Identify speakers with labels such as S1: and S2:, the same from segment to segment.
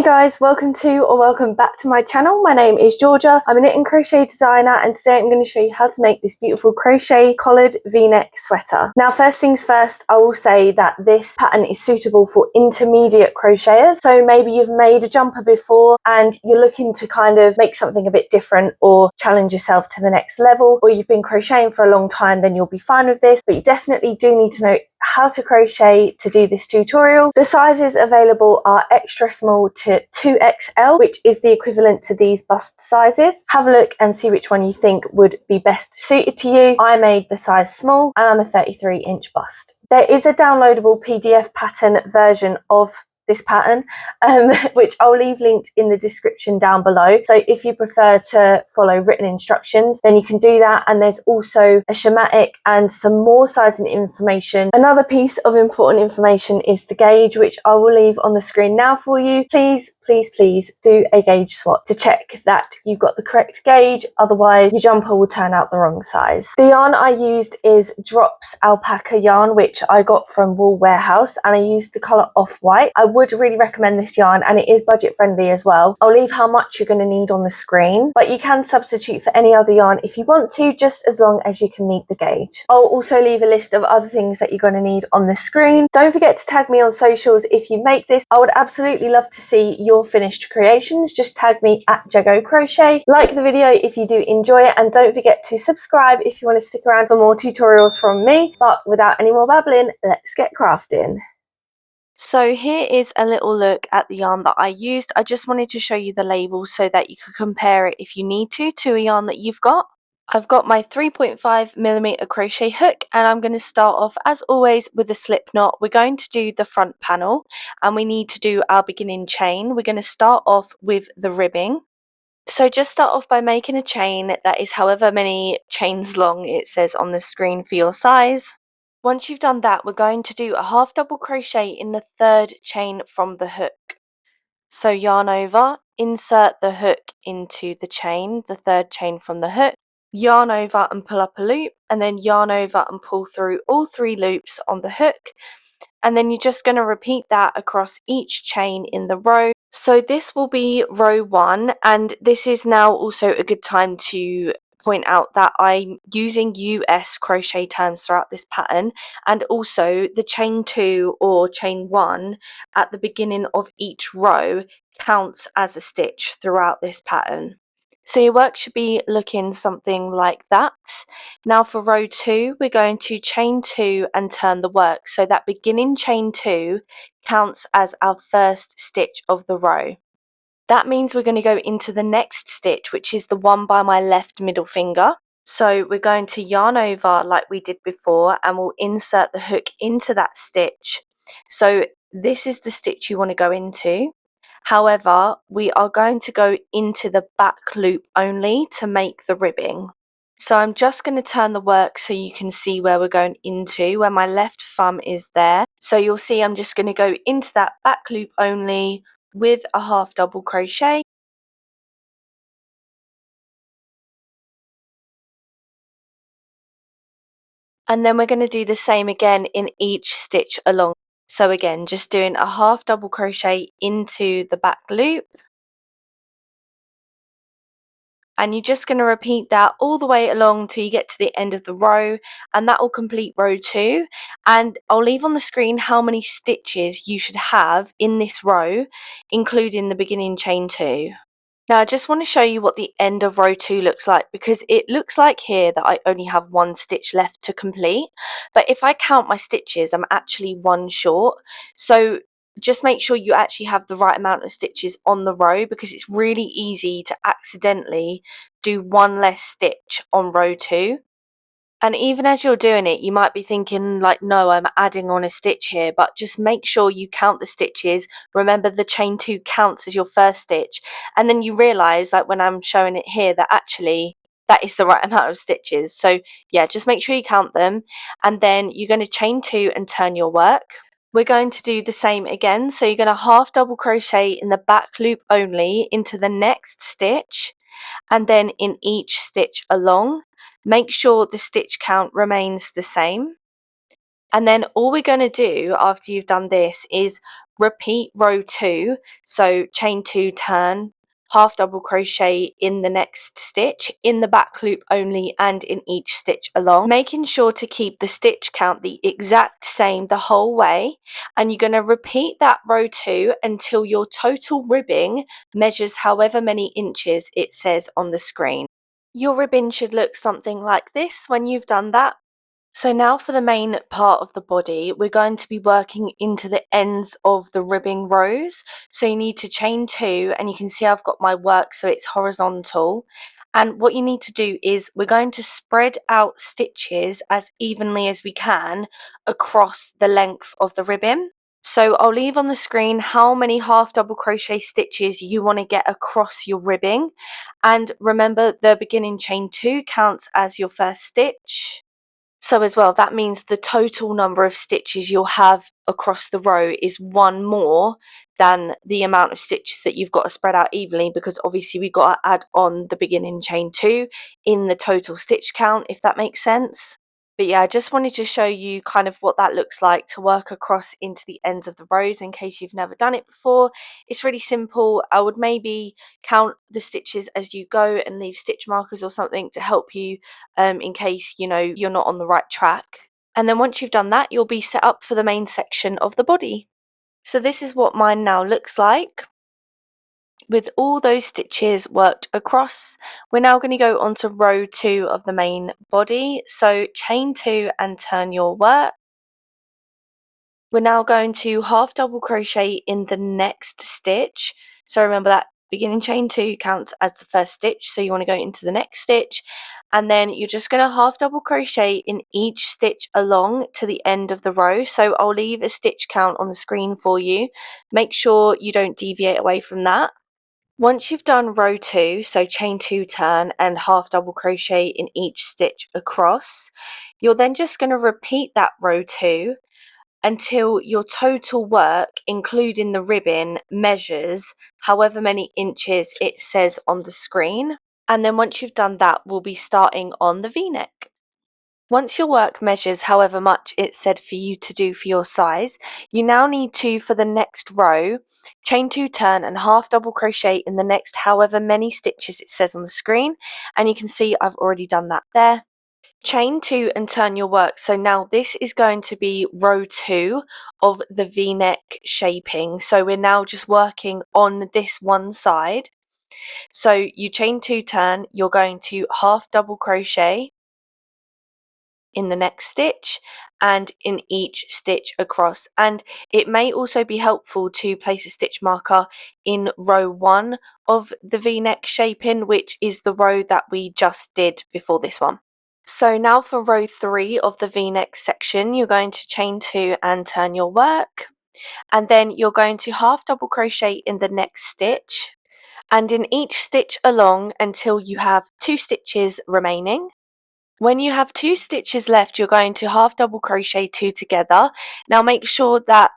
S1: guys, welcome back to my channel. My name is Georgia. I'm a knit and crochet designer, and today I'm going to show you how to make this beautiful crochet collared v-neck sweater. Now first things first, I will say that this pattern is suitable for intermediate crocheters. So maybe you've made a jumper before and you're looking to kind of make something a bit different or challenge yourself to the next level, or you've been crocheting for a long time, then you'll be fine with this, but you definitely do need to know how to crochet to do this tutorial. The sizes available are extra small to 2XL, which is the equivalent to these bust sizes. Have a look and see which one you think would be best suited to you. I made the size small and I'm a 33-inch bust. There is a downloadable PDF pattern version of this pattern, which I'll leave linked in the description down below. So if you prefer to follow written instructions, then you can do that. And there's also a schematic and some more sizing information. Another piece of important information is the gauge, which I will leave on the screen now for you. Please do a gauge swap to check that you've got the correct gauge, otherwise your jumper will turn out the wrong size. The yarn I used is Drops alpaca yarn, which I got from Wool Warehouse, and I used the colour Off-White. I would really recommend this yarn, and it is budget friendly as well. I'll leave how much you're going to need on the screen, but you can substitute for any other yarn if you want to, just as long as you can meet the gauge. I'll also leave a list of other things that you're going to need on the screen. Don't forget to tag me on socials if you make this. I would absolutely love to see your finished creations. Just tag me at JeggoCrochet. Like the video if you do enjoy it, and don't forget to subscribe if you want to stick around for more tutorials from me. But without any more babbling, let's get crafting. So here is a little look at the yarn that I used. I just wanted to show you the labels so that you could compare it if you need to a yarn that you've got. I've got my 3.5mm crochet hook, and I'm going to start off as always with a slip knot. We're going to do the front panel and we need to do our beginning chain. We're going to start off with the ribbing. So just start off by making a chain that is however many chains long it says on the screen for your size. Once you've done that, we're going to do a half double crochet in the third chain from the hook. So yarn over, insert the hook into the chain, the third chain from the hook, yarn over and pull up a loop, and then yarn over and pull through all 3 loops on the hook. And then you're just going to repeat that across each chain in the row. So this will be row 1, and this is now also a good time to point out that I'm using US crochet terms throughout this pattern, and also the chain 2 or chain 1 at the beginning of each row counts as a stitch throughout this pattern. So your work should be looking something like that. Now for row 2, we're going to chain 2 and turn the work. So that beginning chain 2 counts as our first stitch of the row. That means we're going to go into the next stitch, which is the one by my left middle finger. So we're going to yarn over like we did before, and we'll insert the hook into that stitch. So this is the stitch you want to go into. However, we are going to go into the back loop only to make the ribbing. So I'm just going to turn the work so you can see where we're going into, where my left thumb is there. So you'll see I'm just going to go into that back loop only with a half double crochet. And then we're going to do the same again in each stitch along. So again, just doing a half double crochet into the back loop. And you're just going to repeat that all the way along till you get to the end of the row, and that will complete row 2. And I'll leave on the screen how many stitches you should have in this row, including the beginning chain 2. Now I just want to show you what the end of row 2 looks like, because it looks like here that I only have 1 stitch left to complete, but if I count my stitches I'm actually 1 short. So just make sure you actually have the right amount of stitches on the row, because it's really easy to accidentally do 1 less stitch on row 2. And even as you're doing it, you might be thinking like, no, I'm adding on a stitch here, but just make sure you count the stitches. Remember, the chain 2 counts as your first stitch, and then you realize, like when I'm showing it here, that actually that is the right amount of stitches. So yeah, just make sure you count them, and then you're going to chain 2 and turn your work. We're going to do the same again. So you're going to half double crochet in the back loop only into the next stitch, and then in each stitch along. Make sure the stitch count remains the same. And then all we're going to do after you've done this is repeat row 2, so chain 2, turn, half double crochet in the next stitch, in the back loop only and in each stitch along, making sure to keep the stitch count the exact same the whole way. And you're going to repeat that row 2 until your total ribbing measures however many inches it says on the screen. Your ribbon should look something like this when you've done that. So now for the main part of the body, we're going to be working into the ends of the ribbing rows. So you need to chain 2, and you can see I've got my work so it's horizontal. And what you need to do is we're going to spread out stitches as evenly as we can across the length of the ribbon. So I'll leave on the screen how many half double crochet stitches you want to get across your ribbing. And remember, the beginning chain 2 counts as your first stitch. So as well, that means the total number of stitches you'll have across the row is 1 more than the amount of stitches that you've got to spread out evenly, because obviously we've got to add on the beginning chain 2 in the total stitch count, if that makes sense. But yeah, I just wanted to show you kind of what that looks like to work across into the ends of the rows in case you've never done it before. It's really simple. I would maybe count the stitches as you go and leave stitch markers or something to help you in case, you know, you're not on the right track. And then once you've done that, you'll be set up for the main section of the body. So this is what mine now looks like. With all those stitches worked across, we're now going to go on to row 2 of the main body. So chain 2 and turn your work. We're now going to half double crochet in the next stitch. So remember that beginning chain 2 counts as the first stitch, so you want to go into the next stitch, and then you're just going to half double crochet in each stitch along to the end of the row. So I'll leave a stitch count on the screen for you. Make sure you don't deviate away from that. Once you've done row 2, so chain 2, turn, and half double crochet in each stitch across, you're then just going to repeat that row 2 until your total work, including the ribbon, measures however many inches it says on the screen. And then once you've done that, we'll be starting on the V-neck. Once your work measures however much it said for you to do for your size, you now need to, for the next row, chain 2, turn, and half double crochet in the next however many stitches it says on the screen. And you can see I've already done that there. Chain 2 and turn your work. So now this is going to be row 2 of the V-neck shaping. So we're now just working on this one side. So you chain 2, turn, you're going to half double crochet in the next stitch and in each stitch across. And it may also be helpful to place a stitch marker in row 1 of the V-neck shaping, which is the row that we just did before this one. So now for row 3 of the V-neck section, you're going to chain 2 and turn your work, and then you're going to half double crochet in the next stitch and in each stitch along until you have 2 stitches remaining. When you have 2 stitches left, you're going to half double crochet 2 together. Now make sure that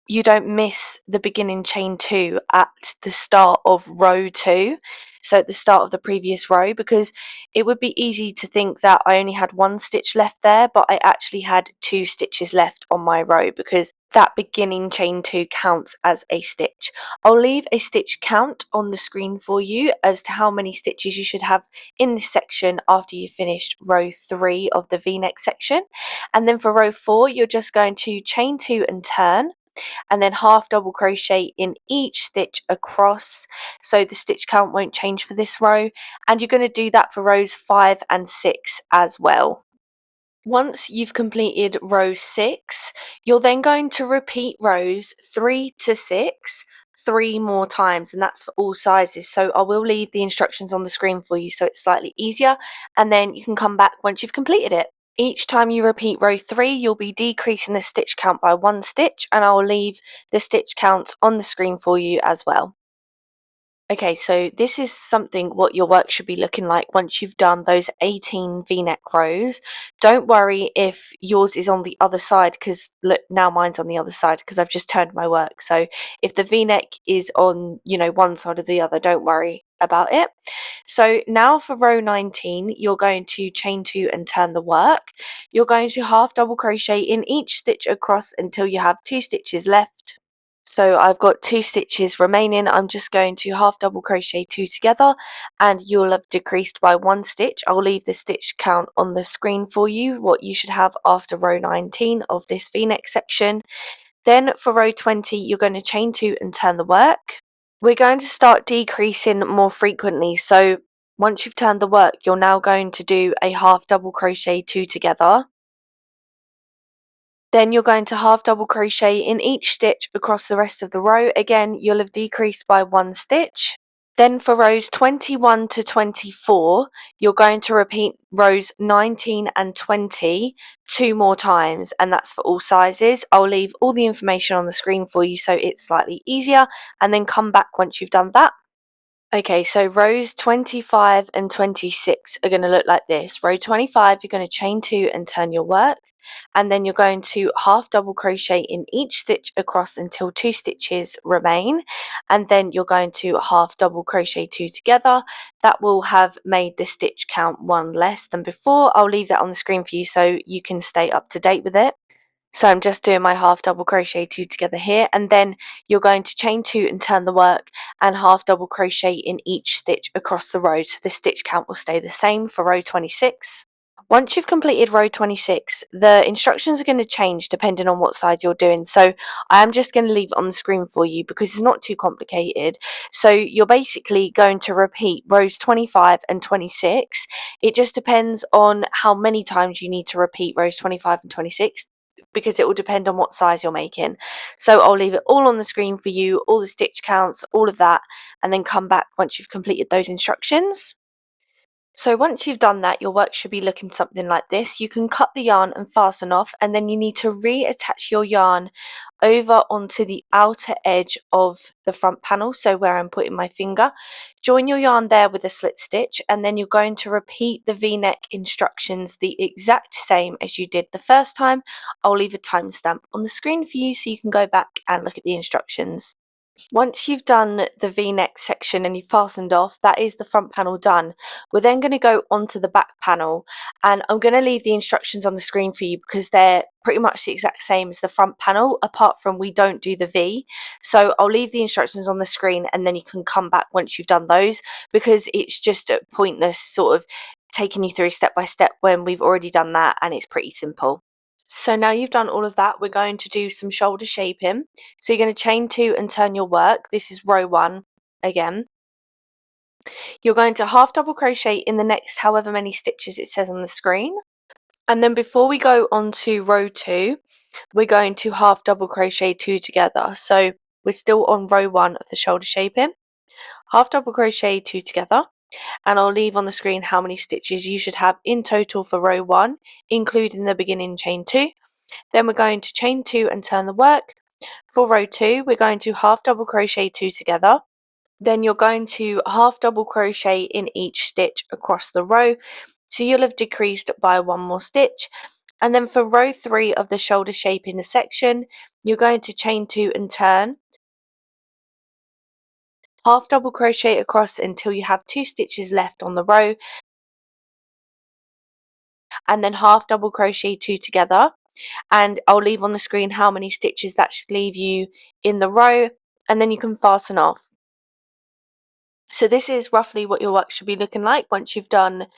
S1: you don't miss the beginning chain 2 at the start of row 2, so at the start of the previous row, because it would be easy to think that I only had 1 stitch left there, but I actually had 2 stitches left on my row, because that beginning chain 2 counts as a stitch. I'll leave a stitch count on the screen for you as to how many stitches you should have in this section after you've finished row 3 of the V-neck section. And then for row 4, you're just going to chain 2 and turn, and then half double crochet in each stitch across, so the stitch count won't change for this row, and you're going to do that for rows 5 and 6 as well. Once you've completed row 6, you're then going to repeat rows 3 to 6 3 more times, and that's for all sizes. So I will leave the instructions on the screen for you so it's slightly easier, and then you can come back once you've completed it. Each time you repeat row 3, you'll be decreasing the stitch count by 1 stitch, and I'll leave the stitch count on the screen for you as well. Okay, so this is what your work should be looking like once you've done those 18 V-neck rows. Don't worry if yours is on the other side, because look, now mine's on the other side because I've just turned my work. So if the V-neck is on, you know, one side or the other, don't worry about it. So now for row 19, you're going to chain 2 and turn the work. You're going to half double crochet in each stitch across until you have 2 stitches left. So I've got 2 stitches remaining. I'm just going to half double crochet 2 together, and you'll have decreased by 1 stitch. I'll leave the stitch count on the screen for you, what you should have after row 19 of this v-neck section. Then for row 20, you're going to chain 2 and turn the work. We're going to start decreasing more frequently. So once you've turned the work, you're now going to do a half double crochet 2 together. Then you're going to half double crochet in each stitch across the rest of the row. Again, you'll have decreased by 1 stitch. Then for rows 21 to 24, you're going to repeat rows 19 and 20 2 more times, and that's for all sizes. I'll leave all the information on the screen for you so it's slightly easier, and then come back once you've done that. Okay, so rows 25 and 26 are going to look like this. Row 25, you're going to chain 2 and turn your work, and then you're going to half double crochet in each stitch across until 2 stitches remain, and then you're going to half double crochet 2 together. That will have made the stitch count 1 less than before. I'll leave that on the screen for you so you can stay up to date with it. So I'm just doing my half double crochet 2 together here, and then you're going to chain 2 and turn the work and half double crochet in each stitch across the row, so the stitch count will stay the same for row 26. Once you've completed row 26, the instructions are going to change depending on what side you're doing, so I am just going to leave it on the screen for you because it's not too complicated. So you're basically going to repeat rows 25 and 26. It just depends on how many times you need to repeat rows 25 and 26, because it will depend on what size you're making. So I'll leave it all on the screen for you, all the stitch counts, all of that, and then come back once you've completed those instructions. So once you've done that, your work should be looking something like this. You can cut the yarn and fasten off, and then you need to reattach your yarn over onto the outer edge of the front panel, so where I'm putting my finger. Join your yarn there with a slip stitch, and then you're going to repeat the v-neck instructions the exact same as you did the first time. I'll leave a timestamp on the screen for you so you can go back and look at the instructions. Once you've done the v-neck section and you've fastened off, that is the front panel done. We're then going to go onto the back panel, and I'm going to leave the instructions on the screen for you because they're pretty much the exact same as the front panel, apart from we don't do the V. So I'll leave the instructions on the screen, and then you can come back once you've done those, because it's just a pointless sort of taking you through step by step when we've already done that and it's pretty simple. So now you've done all of that, we're going to do some shoulder shaping. So you're going to chain 2 and turn your work. This is row 1 again. You're going to half double crochet in the next however many stitches it says on the screen. And then before we go on to row 2, we're going to half double crochet 2 together. So we're still on row 1 of the shoulder shaping. Half double crochet 2 together. And I'll leave on the screen how many stitches you should have in total for row 1, including the beginning chain 2. Then we're going to chain 2 and turn the work. For row 2, we're going to half double crochet 2 together. Then you're going to half double crochet in each stitch across the row, so you'll have decreased by 1 more stitch. And then for row 3 of the shoulder shape in the section, you're going to chain 2 and turn, half double crochet across until you have 2 stitches left on the row, and then half double crochet 2 together. And I'll leave on the screen how many stitches that should leave you in the row, and then you can fasten off. So this is roughly what your work should be looking like once you've done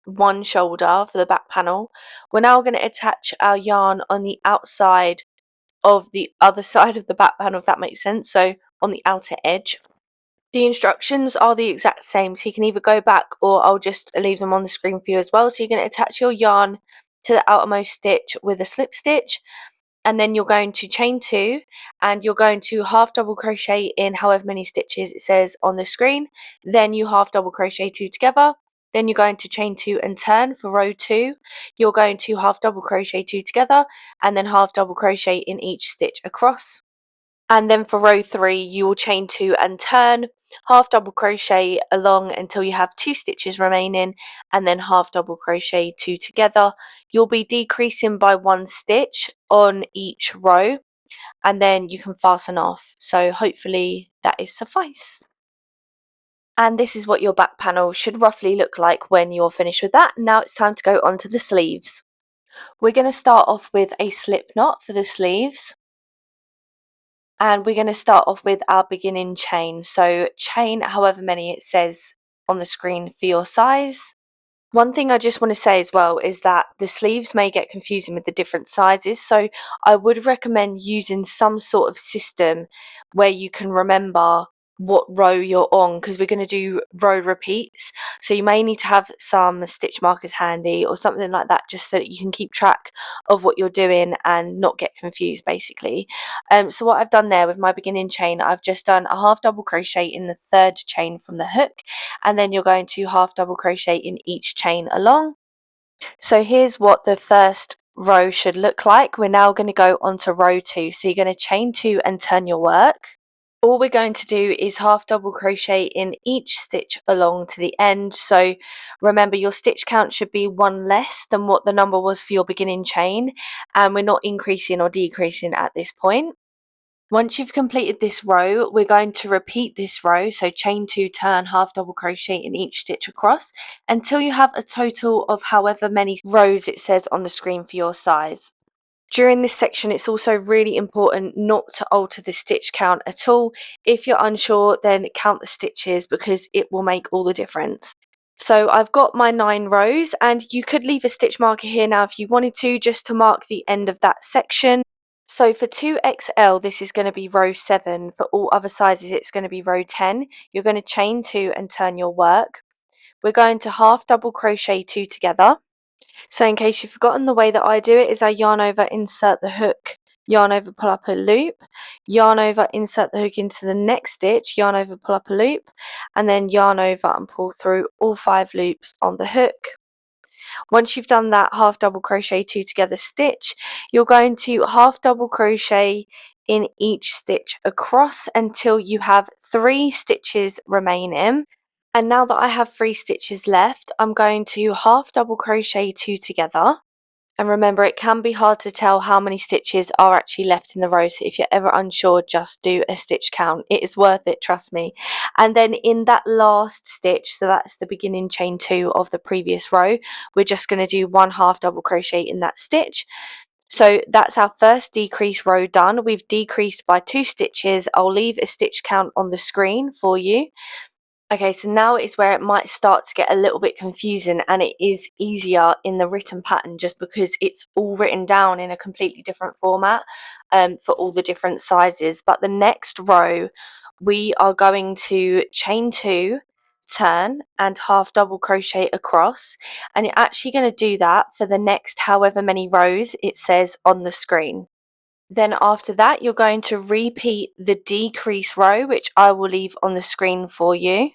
S1: one shoulder for the back panel. We're now going to attach our yarn on the outside of the other side of the back panel, if that makes sense, so on the outer edge. The instructions are the exact same, so you can either go back or I'll just leave them on the screen for you as well. So you're going to attach your yarn to the outermost stitch with a slip stitch, and then you're going to chain 2 and you're going to half double crochet in however many stitches it says on the screen. Then you half double crochet 2 together. Then you're going to chain 2 and turn for row 2. You're going to half double crochet 2 together and then half double crochet in each stitch across. And then for row 3, you will chain 2 and turn, half double crochet along until you have 2 stitches remaining, and then half double crochet 2 together. You'll be decreasing by 1 stitch on each row, and then you can fasten off. So hopefully that is suffice. And this is what your back panel should roughly look like when you're finished with that. Now it's time to go on to the sleeves. We're going to start off with a slip knot for the sleeves. and we're going to start off with our beginning chain. So chain however many it says on the screen for your size. One thing I just want to say as well is that the sleeves may get confusing with the different sizes, so I would recommend using some sort of system where you can remember what row you're on, because we're going to do row repeats, so you may need to have some stitch markers handy or something like that, just so that you can keep track of what you're doing and not get confused basically. So what I've done there with my beginning chain, I've just done a half double crochet in the third chain from the hook, and then you're going to half double crochet in each chain along. So here's what the first row should look like. We're now going to go on to row 2, so you're going to chain 2 and turn your work. All we're going to do is half double crochet in each stitch along to the end. So remember, your stitch count should be one less than what the number was for your beginning chain, and we're not increasing or decreasing at this point. Once you've completed this row, we're going to repeat this row, so chain 2, turn, half double crochet in each stitch across until you have a total of however many rows it says on the screen for your size. During this section, it's also really important not to alter the stitch count at all. If you're unsure, then count the stitches, because it will make all the difference. So I've got my 9 rows, and you could leave a stitch marker here now if you wanted to, just to mark the end of that section. So for 2XL, this is going to be row 7. For all other sizes, it's going to be row 10. You're going to chain 2 and turn your work. We're going to half double crochet 2 together. So in case you've forgotten, the way that I do it is I yarn over, insert the hook, yarn over, pull up a loop, yarn over, insert the hook into the next stitch, yarn over, pull up a loop, and then yarn over and pull through all 5 loops on the hook. Once you've done that half double crochet 2 together stitch, you're going to half double crochet in each stitch across until you have 3 stitches remaining. And now that I have 3 stitches left, I'm going to half double crochet 2 together. And remember, it can be hard to tell how many stitches are actually left in the row, so if you're ever unsure, just do a stitch count. It is worth it, trust me. And then in that last stitch, so that's the beginning chain 2 of the previous row, we're just going to do 1 half double crochet in that stitch. So that's our first decrease row done. We've decreased by 2 stitches. I'll leave a stitch count on the screen for you. Okay, so now is where it might start to get a little bit confusing, and it is easier in the written pattern just because it's all written down in a completely different format for all the different sizes. But the next row, we are going to chain 2, turn, and half double crochet across, and you're actually going to do that for the next however many rows it says on the screen. Then after that, you're going to repeat the decrease row, which I will leave on the screen for you.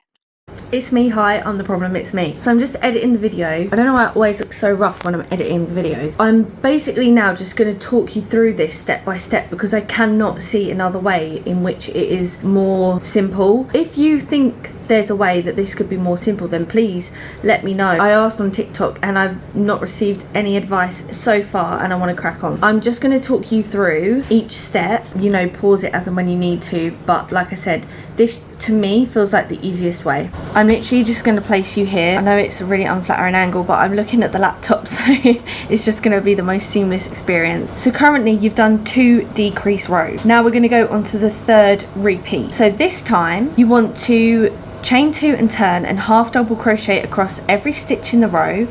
S1: It's me, hi, I'm the problem, it's me. So I'm just editing the video. I don't know why it always looks so rough when I'm editing the videos. I'm basically now just going to talk you through this step by step, because I cannot see another way in which it is more simple. If you think there's a way that this could be more simple, then please let me know. I asked on TikTok and I've not received any advice so far, and I want to crack on. I'm just going to talk you through each step, you know, pause it as and when you need to, but like I said, this to me feels like the easiest way. I'm literally just going to place you here. I know it's a really unflattering angle, but I'm looking at the laptop, so it's just going to be the most seamless experience. So currently you've done 2 decrease rows. Now we're going to go on to the 3rd repeat. So this time you want to chain 2 and turn and half double crochet across every stitch in the row,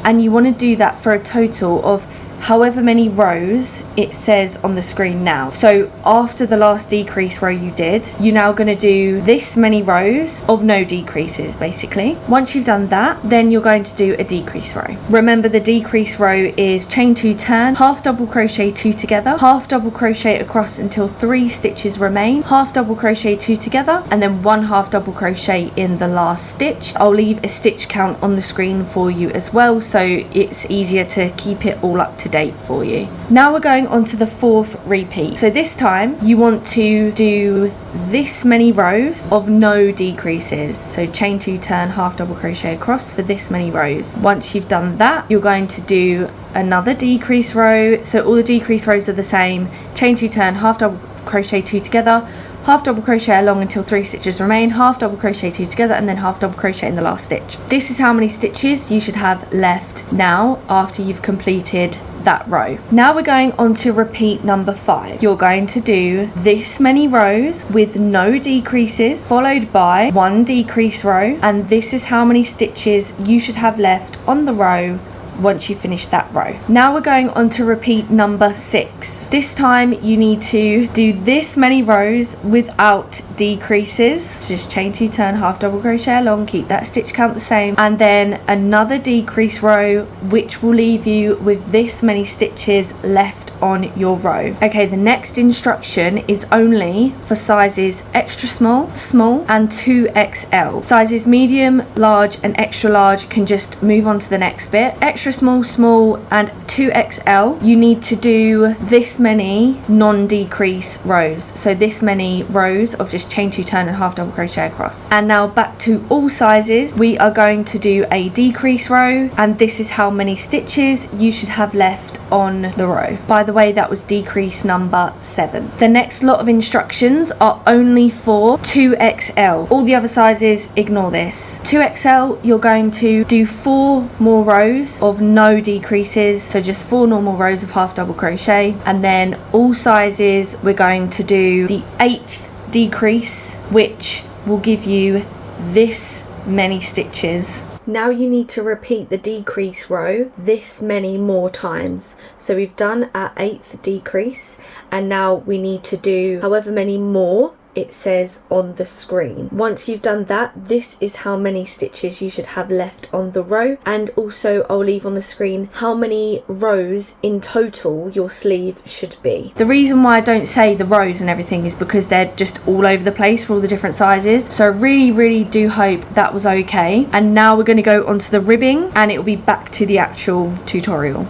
S1: and you want to do that for a total of however many rows it says on the screen now. So after the last decrease row you did, you're now going to do this many rows of no decreases basically. Once you've done that, then you're going to do a decrease row. Remember, the decrease row is chain 2, turn, half double crochet 2 together, half double crochet across until 3 stitches remain, half double crochet 2 together, and then 1 half double crochet in the last stitch. I'll leave a stitch count on the screen for you as well, so it's easier to keep it all up to date for you. Now we're going on to the 4th repeat. So this time you want to do this many rows of no decreases. So chain 2, turn, half double crochet across for this many rows. Once you've done that, you're going to do another decrease row. So all the decrease rows are the same. Chain 2, turn, half double crochet 2 together, half double crochet along until 3 stitches remain, half double crochet 2 together, and then half double crochet in the last stitch. This is how many stitches you should have left now after you've completed that row. Now we're going on to repeat number 5. You're going to do this many rows with no decreases, followed by 1 decrease row, and this is how many stitches you should have left on the row once you finish that row. Now we're going on to repeat number 6. This time you need to do this many rows without decreases. Just chain 2, turn, half double crochet along, keep that stitch count the same, and then another decrease row, which will leave you with this many stitches left on your row. Okay, the next instruction is only for sizes extra small, small, and 2XL. Sizes medium, large, and extra large can just move on to the next bit. Extra small, small, and 2XL, you need to do this many non-decrease rows. So this many rows of just chain 2, turn, and half double crochet across. And now back to all sizes, we are going to do a decrease row, and this is how many stitches you should have left on the row. By the way, that was decrease number 7. The next lot of instructions are only for 2XL. All the other sizes, ignore this. 2XL, you're going to do 4 more rows of no decreases, so just 4 normal rows of half double crochet, and then all sizes we're going to do the 8th decrease, which will give you this many stitches. Now you need to repeat the decrease row this many more times. So we've done our 8th decrease, and now we need to do however many more it says on the screen. Once you've done that, this is how many stitches you should have left on the row, and also I'll leave on the screen how many rows in total your sleeve should be. The reason why I don't say the rows and everything is because they're just all over the place for all the different sizes, so I really do hope that was okay. And now we're going to go onto the ribbing, and it will be back to the actual tutorial.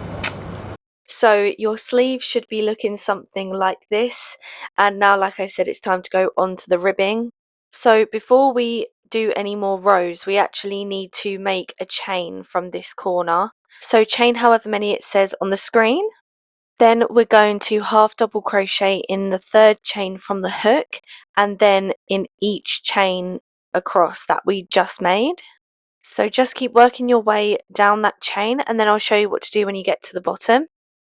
S1: So your sleeve should be looking something like this, and now, like I said, it's time to go on to the ribbing. So before we do any more rows, we actually need to make a chain from this corner. So chain however many it says on the screen. Then we're going to half double crochet in the 3rd chain from the hook, and then in each chain across that we just made. So just keep working your way down that chain, and then I'll show you what to do when you get to the bottom.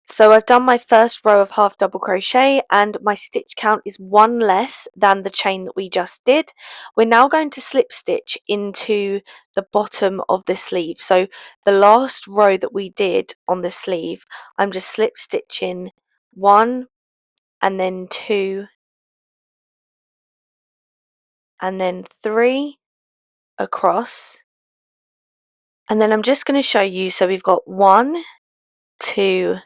S1: So I've done my first row of half double crochet, and my stitch count is 1 less than the chain that we just did. We're now going to slip stitch into the bottom of the sleeve. So the last row that we did on the sleeve, I'm just slip stitching 1 and then 2 and then 3 across. And then I'm just going to show you, so we've got 1, 2,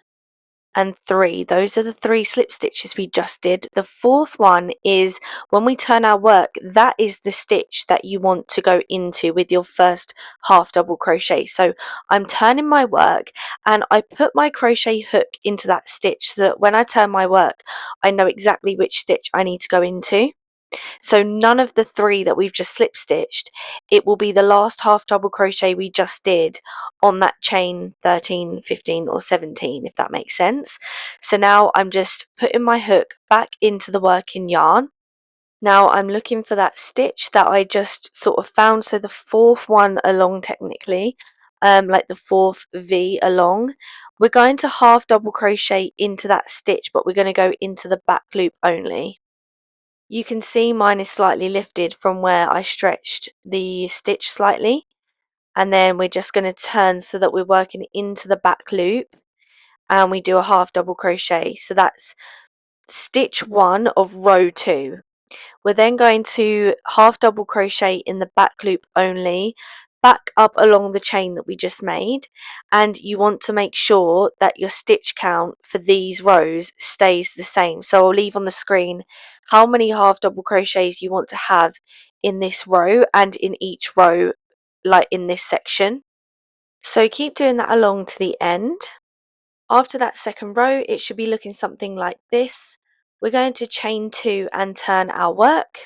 S1: and 3. Those are the 3 slip stitches we just did. The 4th one is when we turn our work, that is the stitch that you want to go into with your first half double crochet. So I'm turning my work, and I put my crochet hook into that stitch so that when I turn my work, I know exactly which stitch I need to go into. So none of the 3 that we've just slip stitched, it will be the last half double crochet we just did on that chain 13, 15 or 17, if that makes sense. So now I'm just putting my hook back into the working yarn. Now I'm looking for that stitch that I just sort of found, so the 4th one along technically, like the 4th V along. We're going to half double crochet into that stitch, but we're going to go into the back loop only. You can see mine is slightly lifted from where I stretched the stitch slightly, and then we're just going to turn so that we're working into the back loop, and we do a half double crochet. So that's stitch 1 of row 2. We're then going to half double crochet in the back loop only, back up along the chain that we just made, and you want to make sure that your stitch count for these rows stays the same. So I'll leave on the screen how many half double crochets you want to have in this row and in each row, like in this section. So keep doing that along to the end. After that second row, it should be looking something like this. We're going to chain 2 and turn our work.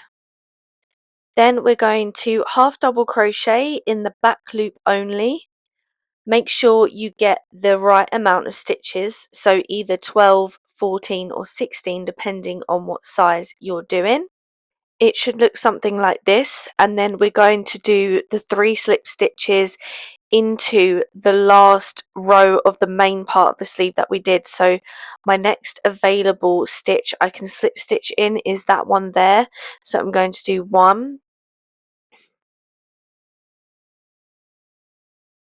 S1: Then we're going to half double crochet in the back loop only. Make sure you get the right amount of stitches, so either 12, 14 or 16 depending on what size you're doing. it should look something like this, and then we're going to do the 3 slip stitches into the last row of the main part of the sleeve that we did. So my next available stitch I can slip stitch in is that one there. So I'm going to do 1,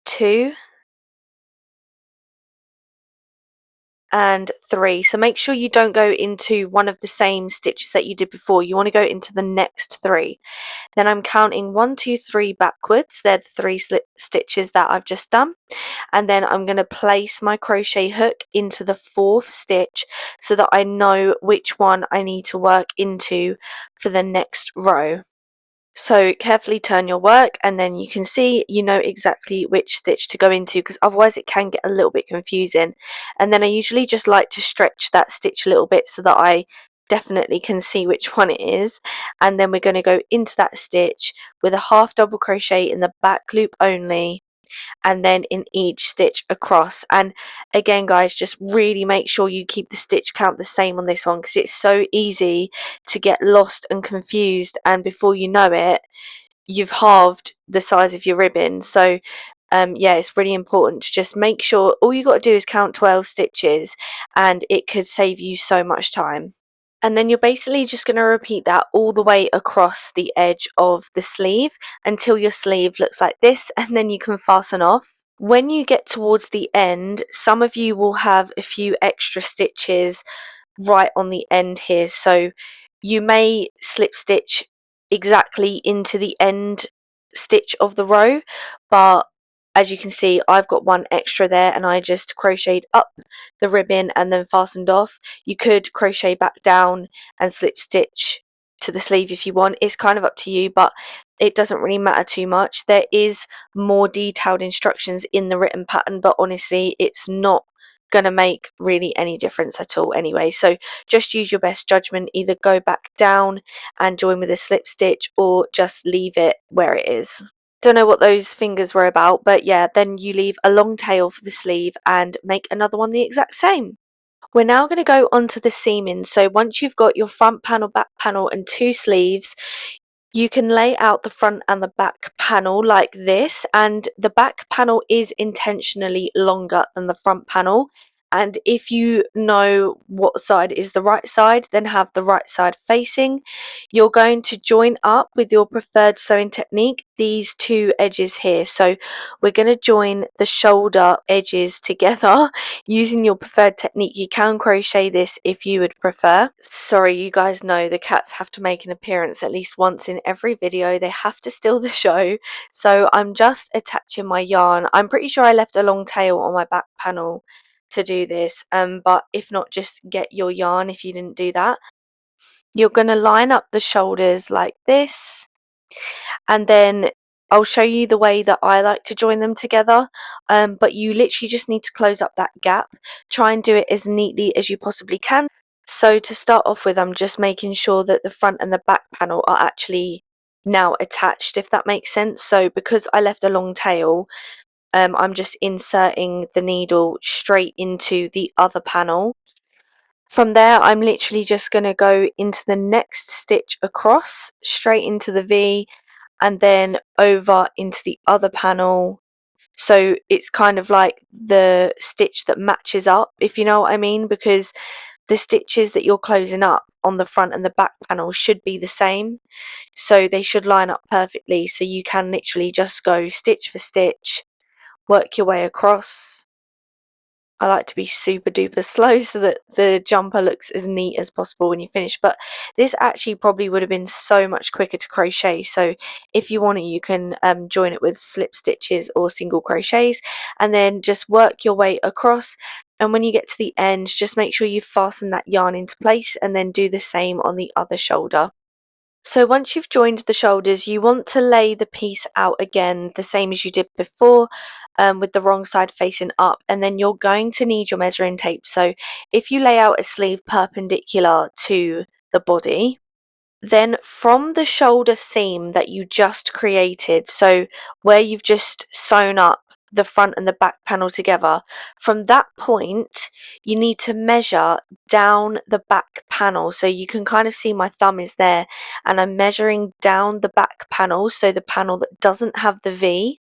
S1: 2 and 3. So make sure you don't go into one of the same stitches that you did before. You want to go into the next 3. Then I'm counting 1, 2, 3 backwards. They're the 3 slip stitches that I've just done. And then I'm going to place my crochet hook into the 4th stitch so that I know which one I need to work into for the next row. So carefully turn your work, and then you can see you know exactly which stitch to go into, because otherwise it can get a little bit confusing. And then I usually just like to stretch that stitch a little bit so that I definitely can see which one it is. And then we're going to go into that stitch with a half double crochet in the back loop only, and then in each stitch across. And again guys, just really make sure you keep the stitch count the same on this one, because it's so easy to get lost and confused, and before you know it you've halved the size of your ribbon. So yeah, it's really important to just make sure all you got to do is count 12 stitches, and it could save you so much time. And then you're basically just going to repeat that all the way across the edge of the sleeve until your sleeve looks like this, and then you can fasten off. When you get towards the end, some of you will have a few extra stitches right on the end here, so you may slip stitch exactly into the end stitch of the row, but as you can see I've got one extra there, and I just crocheted up the ribbon and then fastened off. You could crochet back down and slip stitch to the sleeve if you want. It's kind of up to you, but it doesn't really matter too much. There is more detailed instructions in the written pattern, but honestly it's not gonna make really any difference at all anyway, so just use your best judgment. Either go back down and join with a slip stitch, or just leave it where it is. Don't know what those fingers were about, but yeah, then you leave a long tail for the sleeve and make another one the exact same. We're now going to go onto the seaming. So once you've got your front panel, back panel and 2 sleeves, you can lay out the front and the back panel like this, and the back panel is intentionally longer than the front panel. And if you know what side is the right side, then have the right side facing. You're going to join up with your preferred sewing technique these 2 edges here. So we're going to join the shoulder edges together using your preferred technique. You can crochet this if you would prefer. Sorry, you guys know the cats have to make an appearance at least once in every video. They have to steal the show. So I'm just attaching my yarn. I'm pretty sure I left a long tail on my back panel to do this, but if not, just get your yarn if you didn't do that. You're going to line up the shoulders like this, and then I'll show you the way that I like to join them together, but you literally just need to close up that gap. Try and do it as neatly as you possibly can. So to start off with, I'm just making sure that the front and the back panel are actually now attached, if that makes sense. So because I left a long tail, I'm just inserting the needle straight into the other panel. From there, I'm literally just going to go into the next stitch across, straight into the V, and then over into the other panel. So it's kind of like the stitch that matches up, if you know what I mean, because the stitches that you're closing up on the front and the back panel should be the same. So they should line up perfectly, so you can literally just go stitch for stitch, work your way across. I like to be super duper slow so that the jumper looks as neat as possible when you finish, but this actually probably would have been so much quicker to crochet. So if you want to, you can join it with slip stitches or single crochets, and then just work your way across. And when you get to the end, just make sure you fasten that yarn into place, and then do the same on the other shoulder. So once you've joined the shoulders, you want to lay the piece out again the same as you did before, with the wrong side facing up, and then you're going to need your measuring tape. So if you lay out a sleeve perpendicular to the body, then from the shoulder seam that you just created, so where you've just sewn up the front and the back panel together. From that point, you need to measure down the back panel. So you can kind of see my thumb is there, and I'm measuring down the back panel, so the panel that doesn't have the V.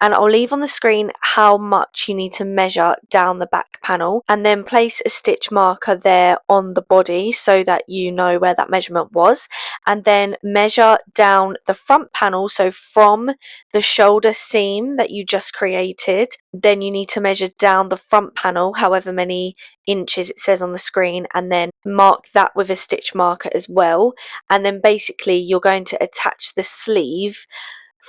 S1: And I'll leave on the screen how much you need to measure down the back panel, and then place a stitch marker there on the body so that you know where that measurement was, and then measure down the front panel. So from the shoulder seam that you just created, then you need to measure down the front panel however many inches it says on the screen, and then mark that with a stitch marker as well. And then basically you're going to attach the sleeve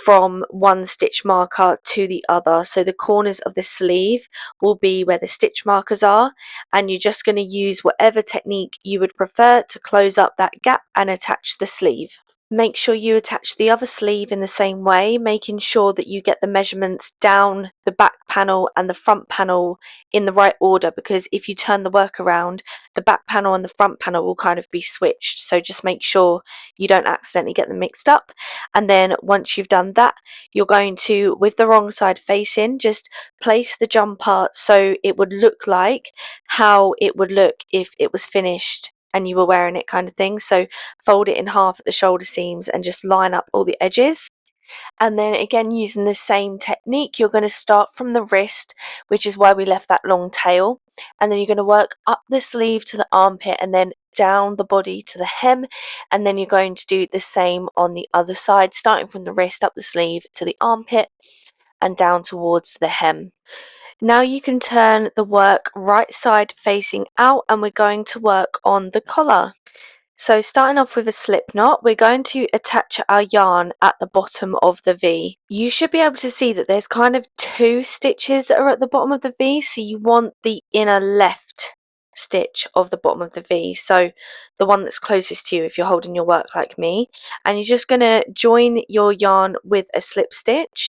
S1: from one stitch marker to the other. So the corners of the sleeve will be where the stitch markers are, and you're just going to use whatever technique you would prefer to close up that gap and attach the sleeve. Make sure you attach the other sleeve in the same way, making sure that you get the measurements down the back panel and the front panel in the right order, because if you turn the work around, the back panel and the front panel will kind of be switched. So just make sure you don't accidentally get them mixed up. And then once you've done that, you're going to, with the wrong side facing, just place the jumper so it would look like how it would look if it was finished and you were wearing it, kind of thing. So fold it in half at the shoulder seams and just line up all the edges. And then again, using the same technique, you're going to start from the wrist, which is why we left that long tail, and then you're going to work up the sleeve to the armpit and then down the body to the hem, and then you're going to do the same on the other side, starting from the wrist up the sleeve to the armpit and down towards the hem. Now you can turn the work right side facing out, and we're going to work on the collar. So starting off with a slip knot, we're going to attach our yarn at the bottom of the V. You should be able to see that there's kind of two stitches that are at the bottom of the V, so you want the inner left stitch of the bottom of the V, so the one that's closest to you if you're holding your work like me, and you're just going to join your yarn with a slip stitch.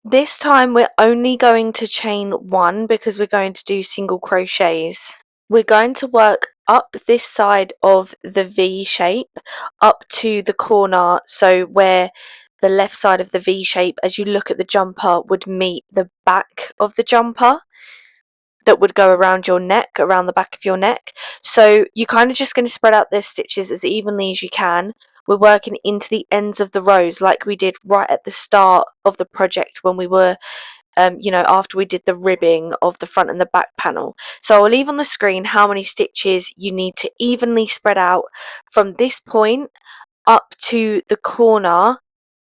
S1: This time we're only going to chain one because we're going to do single crochets. We're going to work up this side of the V shape up to the corner, so where the left side of the V shape, as you look at the jumper, would meet the back of the jumper that would go around your neck, around the back of your neck. So you're kind of just going to spread out the stitches as evenly as you can. We're working into the ends of the rows like we did right at the start of the project when we were after we did the ribbing of the front and the back panel. So I'll leave on the screen how many stitches you need to evenly spread out from this point up to the corner,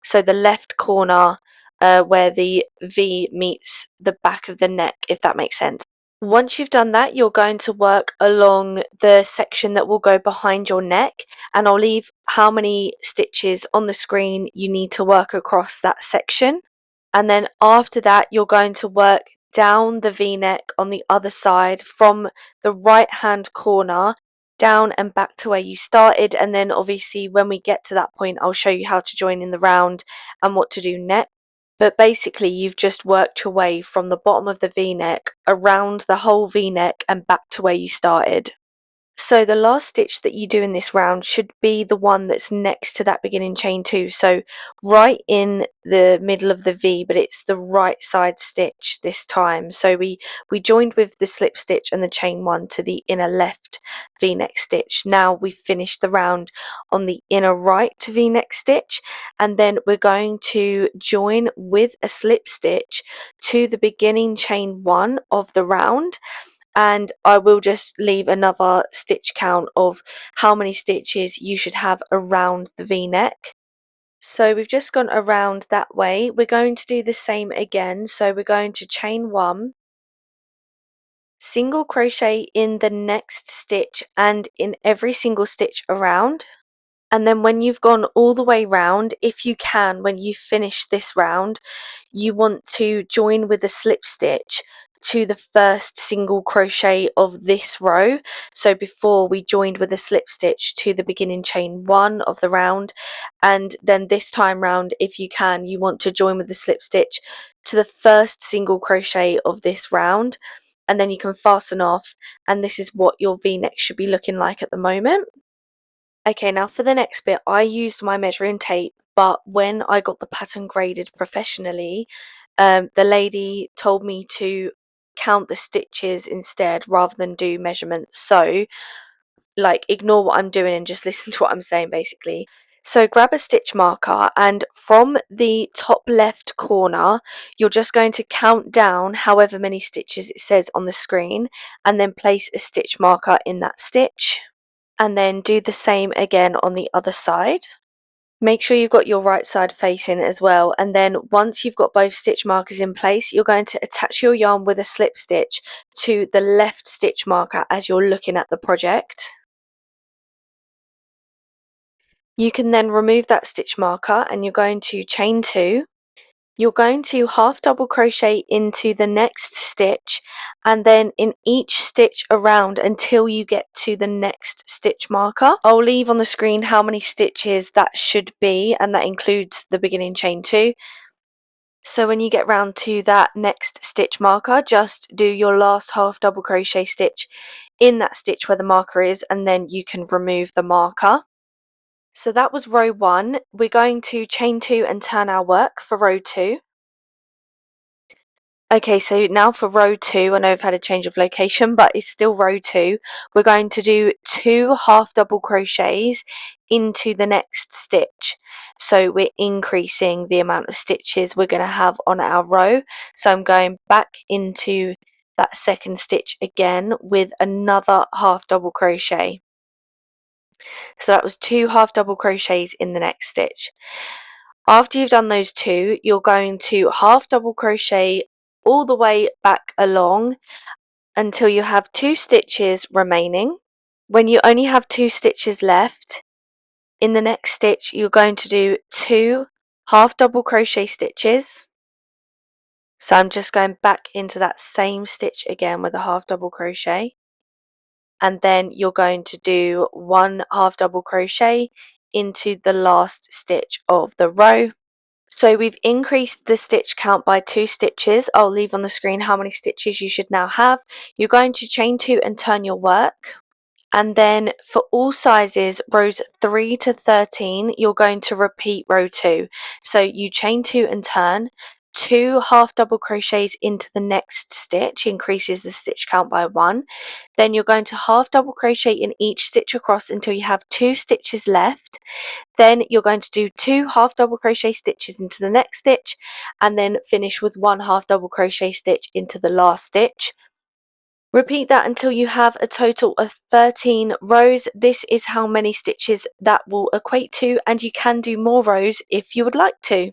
S1: so the left corner where the V meets the back of the neck, if that makes sense. Once you've done that, you're going to work along the section that will go behind your neck, and I'll leave how many stitches on the screen you need to work across that section. And then after that, you're going to work down the V-neck on the other side from the right hand corner down and back to where you started. And then obviously when we get to that point, I'll show you how to join in the round and what to do next. But basically you've just worked your way from the bottom of the V-neck around the whole V-neck and back to where you started. So the last stitch that you do in this round should be the one that's next to that beginning chain 2, so right in the middle of the V, but it's the right side stitch this time. So we joined with the slip stitch and the chain 1 to the inner left V-neck stitch. Now we've finished the round on the inner right V-neck stitch, and then we're going to join with a slip stitch to the beginning chain 1 of the round. And I will just leave another stitch count of how many stitches you should have around the V-neck. So we've just gone around that way. We're going to do the same again. So we're going to chain 1, single crochet in the next stitch and in every single stitch around. And then when you've gone all the way round, if you can, when you finish this round, you want to join with a slip stitch to the first single crochet of this row. So before we joined with a slip stitch to the beginning chain 1 of the round, and then this time round, if you can, you want to join with the slip stitch to the first single crochet of this round, and then you can fasten off, and this is what your V-neck should be looking like at the moment. Okay, now for the next bit, I used my measuring tape, but when I got the pattern graded professionally, the lady told me to count the stitches instead rather than do measurements. So like ignore what I'm doing and just listen to what I'm saying basically. So grab a stitch marker, and from the top left corner you're just going to count down however many stitches it says on the screen, and then place a stitch marker in that stitch, and then do the same again on the other side. Make sure you've got your right side facing as well, and then once you've got both stitch markers in place, you're going to attach your yarn with a slip stitch to the left stitch marker as you're looking at the project. You can then remove that stitch marker and you're going to chain 2. You're going to half double crochet into the next stitch, and then in each stitch around until you get to the next stitch marker. I'll leave on the screen how many stitches that should be, and that includes the beginning chain 2. So when you get round to that next stitch marker, just do your last half double crochet stitch in that stitch where the marker is, and then you can remove the marker. So that was row 1. We're going to chain 2 and turn our work for row 2. Okay, so now for row 2, I know I've had a change of location, but it's still row 2. We're going to do 2 half double crochets into the next stitch. So we're increasing the amount of stitches we're going to have on our row. So I'm going back into that second stitch again with another half double crochet. So that was 2 half double crochets in the next stitch. After you've done those 2, you're going to half double crochet all the way back along until you have 2 stitches remaining. When you only have 2 stitches left, in the next stitch you're going to do 2 half double crochet stitches. So I'm just going back into that same stitch again with a half double crochet, and then you're going to do 1 half double crochet into the last stitch of the row. So we've increased the stitch count by 2 stitches. I'll leave on the screen how many stitches you should now have. You're going to chain 2 and turn your work. And then for all sizes, rows 3 to 13, you're going to repeat row 2. So you chain 2 and turn, 2 half double crochets into the next stitch, increases the stitch count by 1. Then you're going to half double crochet in each stitch across until you have 2 stitches left. Then you're going to do 2 half double crochet stitches into the next stitch, and then finish with 1 half double crochet stitch into the last stitch. Repeat that until you have a total of 13 rows. This is how many stitches that will equate to, and you can do more rows if you would like to.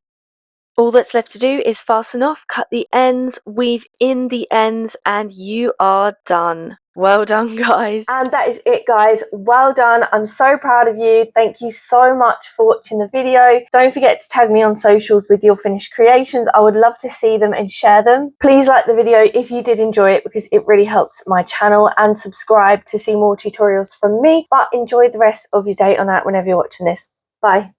S1: All that's left to do is fasten off, cut the ends, weave in the ends, and you are done. Well done, guys. And that is it, guys. Well done. I'm so proud of you. Thank you so much for watching the video. Don't forget to tag me on socials with your finished creations. I would love to see them and share them. Please like the video if you did enjoy it, because it really helps my channel, and subscribe to see more tutorials from me. But enjoy the rest of your day or night whenever you're watching this. Bye.